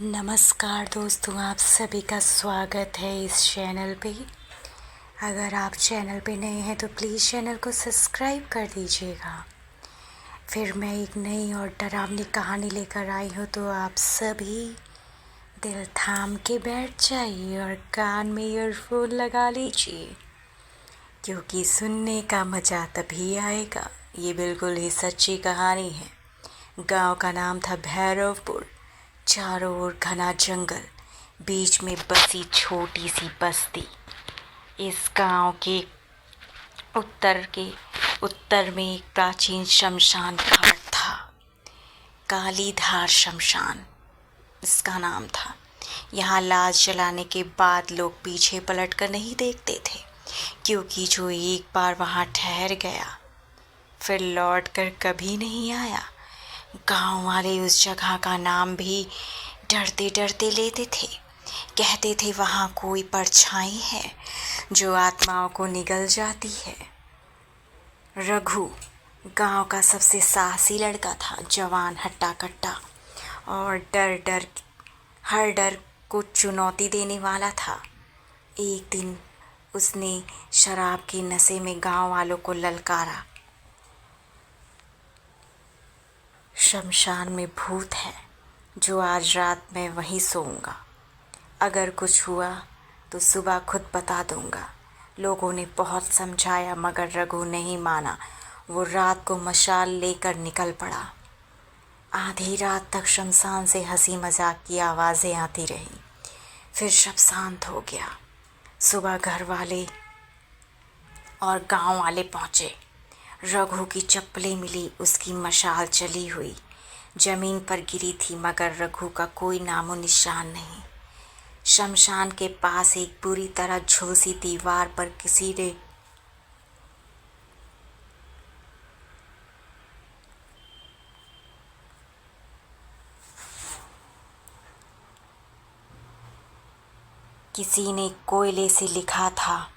नमस्कार दोस्तों, आप सभी का स्वागत है इस चैनल पे। अगर आप चैनल पे नए हैं तो प्लीज़ चैनल को सब्सक्राइब कर दीजिएगा। फिर मैं एक नई और डरावनी कहानी लेकर आई हूँ, तो आप सभी दिल थाम के बैठ जाइए और कान में ईयरफोन लगा लीजिए, क्योंकि सुनने का मज़ा तभी आएगा। ये बिल्कुल ही सच्ची कहानी है। गांव का नाम था भैरवपुर। चारों ओर घना जंगल, बीच में बसी छोटी सी बस्ती। इस गांव के उत्तर में एक प्राचीन शमशान घाट था। कालीधार शमशान इसका नाम था। यहाँ लाश जलाने के बाद लोग पीछे पलट कर नहीं देखते थे, क्योंकि जो एक बार वहाँ ठहर गया फिर लौट कर कभी नहीं आया। गांव वाले उस जगह का नाम भी डरते डरते लेते थे। कहते थे वहाँ कोई परछाई है जो आत्माओं को निगल जाती है। रघु गांव का सबसे साहसी लड़का था। जवान, हट्टा कट्टा और हर डर को चुनौती देने वाला था। एक दिन उसने शराब के नशे में गांव वालों को ललकारा, शमशान में भूत है जो आज रात मैं वहीं सोऊंगा। अगर कुछ हुआ तो सुबह खुद बता दूंगा। लोगों ने बहुत समझाया मगर रघु नहीं माना। वो रात को मशाल लेकर निकल पड़ा। आधी रात तक शमशान से हंसी मजाक की आवाज़ें आती रहीं। फिर सब शांत हो गया। सुबह घर वाले और गांव वाले पहुँचे। रघु की चप्पलें मिली, उसकी मशाल जली हुई जमीन पर गिरी थी, मगर रघु का कोई नामो निशान नहीं। शमशान के पास एक बुरी तरह झुलसी दीवार पर किसी ने कोयले से लिखा था,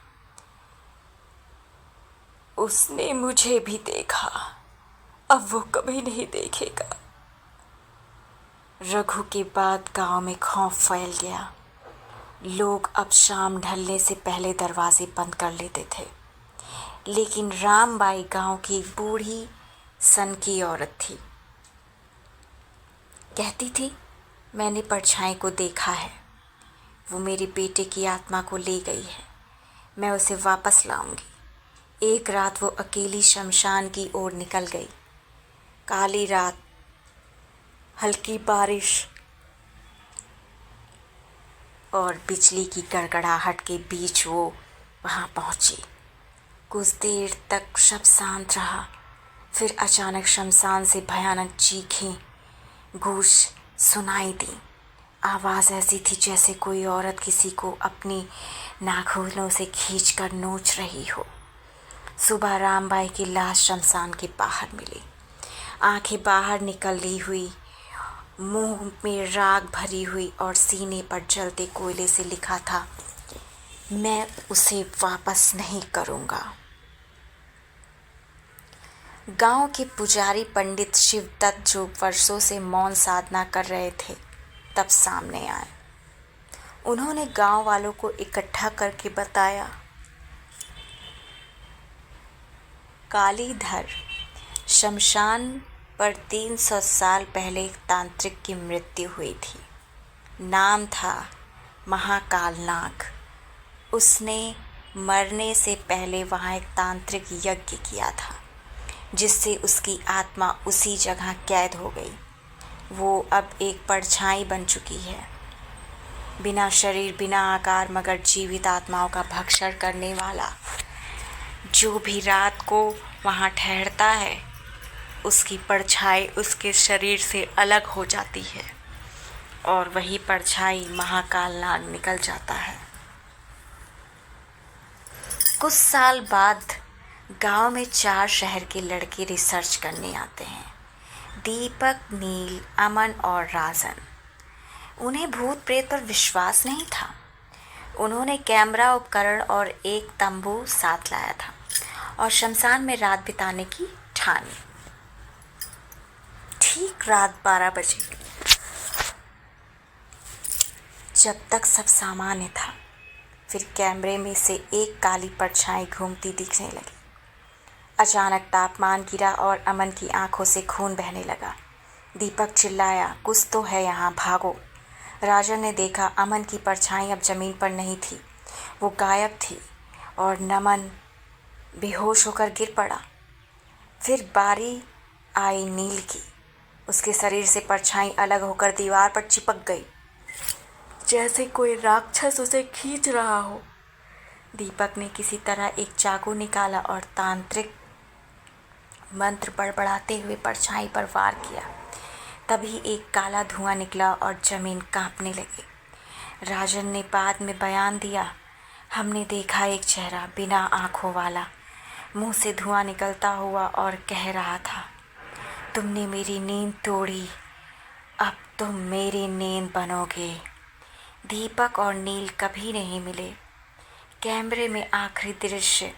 उसने मुझे भी देखा, अब वो कभी नहीं देखेगा। रघु के बाद गांव में खौफ फैल गया। लोग अब शाम ढलने से पहले दरवाजे बंद कर लेते थे। लेकिन रामबाई गांव की एक बूढ़ी सन की औरत थी। कहती थी, मैंने परछाई को देखा है, वो मेरे बेटे की आत्मा को ले गई है, मैं उसे वापस लाऊंगी। एक रात वो अकेली शमशान की ओर निकल गई। काली रात, हल्की बारिश और बिजली की गड़गड़ाहट के बीच वो वहाँ पहुँची। कुछ देर तक सब शांत रहा। फिर अचानक शमशान से भयानक चीखें, गूंज सुनाई दी। आवाज़ ऐसी थी जैसे कोई औरत किसी को अपनी नाखूनों से खींचकर नोच रही हो। सुबह रामबाई की लाश शमशान के बाहर मिली, आंखें बाहर निकली हुई, मुंह में राख भरी हुई और सीने पर जलते कोयले से लिखा था, मैं उसे वापस नहीं करूँगा। गांव के पुजारी पंडित शिवदत्त, जो वर्षों से मौन साधना कर रहे थे, तब सामने आए। उन्होंने गांव वालों को इकट्ठा करके बताया, कालीधर शमशान पर 300 साल पहले एक तांत्रिक की मृत्यु हुई थी। नाम था महाकाल नाग। उसने मरने से पहले वहाँ एक तांत्रिक यज्ञ किया था, जिससे उसकी आत्मा उसी जगह कैद हो गई। वो अब एक परछाई बन चुकी है, बिना शरीर, बिना आकार, मगर जीवित आत्माओं का भक्षण करने वाला। जो भी रात को वहाँ ठहरता है, उसकी परछाई उसके शरीर से अलग हो जाती है और वही परछाई महाकाल नाग निकल जाता है। कुछ साल बाद गांव में 4 शहर के लड़के रिसर्च करने आते हैं। दीपक, नील, अमन और राजन। उन्हें भूत प्रेत पर विश्वास नहीं था। उन्होंने कैमरा उपकरण और एक तंबू साथ लाया था और शमशान में रात बिताने की ठानी। ठीक रात 12 बजे जब तक सब सामान्य था, फिर कैमरे में से एक काली परछाई घूमती दिखने लगी। अचानक तापमान गिरा और अमन की आंखों से खून बहने लगा। दीपक चिल्लाया, कुछ तो है यहाँ, भागो। राजन ने देखा अमन की परछाई अब जमीन पर नहीं थी, वो गायब थी और नमन बेहोश होकर गिर पड़ा। फिर बारी आई नील की। उसके शरीर से परछाई अलग होकर दीवार पर चिपक गई, जैसे कोई राक्षस उसे खींच रहा हो। दीपक ने किसी तरह एक चाकू निकाला और तांत्रिक मंत्र बड़बड़ाते हुए परछाई पर वार किया। तभी एक काला धुआं निकला और जमीन कांपने लगी। राजन ने बाद में बयान दिया, हमने देखा एक चेहरा बिना आंखों वाला, मुंह से धुआं निकलता हुआ और कह रहा था, तुमने मेरी नींद तोड़ी, अब तुम मेरी नींद बनोगे। दीपक और नील कभी नहीं मिले। कैमरे में आखिरी दृश्य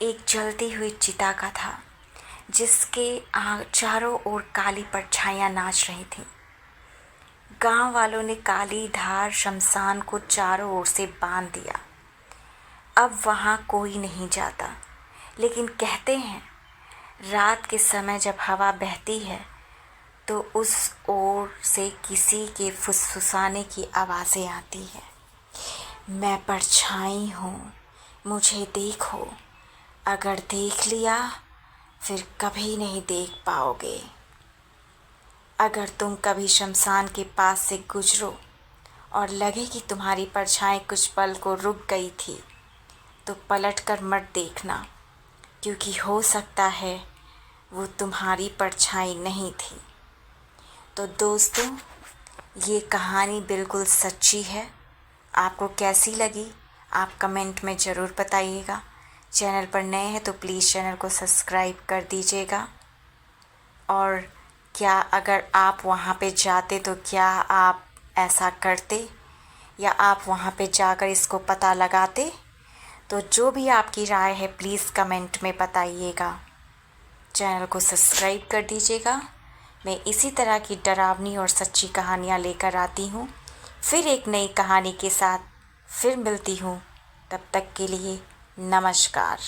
एक जलती हुई चिता का था, जिसके चारों ओर काली परछाइयाँ नाच रही थीं। गांव वालों ने काली धार शमशान को चारों ओर से बांध दिया। अब वहाँ कोई नहीं जाता, लेकिन कहते हैं रात के समय जब हवा बहती है तो उस ओर से किसी के फुसफुसाने की आवाज़ें आती हैं, मैं परछाई हूँ, मुझे देखो, अगर देख लिया फिर कभी नहीं देख पाओगे। अगर तुम कभी शमशान के पास से गुजरो और लगे कि तुम्हारी परछाई कुछ पल को रुक गई थी, तो पलट कर मत देखना, क्योंकि हो सकता है वो तुम्हारी परछाई नहीं थी। तो दोस्तों, ये कहानी बिल्कुल सच्ची है। आपको कैसी लगी आप कमेंट में ज़रूर बताइएगा। चैनल पर नए हैं तो प्लीज़ चैनल को सब्सक्राइब कर दीजिएगा। और क्या अगर आप वहाँ पे जाते तो क्या आप ऐसा करते, या आप वहाँ पे जाकर इसको पता लगाते? तो जो भी आपकी राय है प्लीज़ कमेंट में बताइएगा। चैनल को सब्सक्राइब कर दीजिएगा। मैं इसी तरह की डरावनी और सच्ची कहानियाँ लेकर आती हूँ। फिर एक नई कहानी के साथ फिर मिलती हूँ। तब तक के लिए नमस्कार।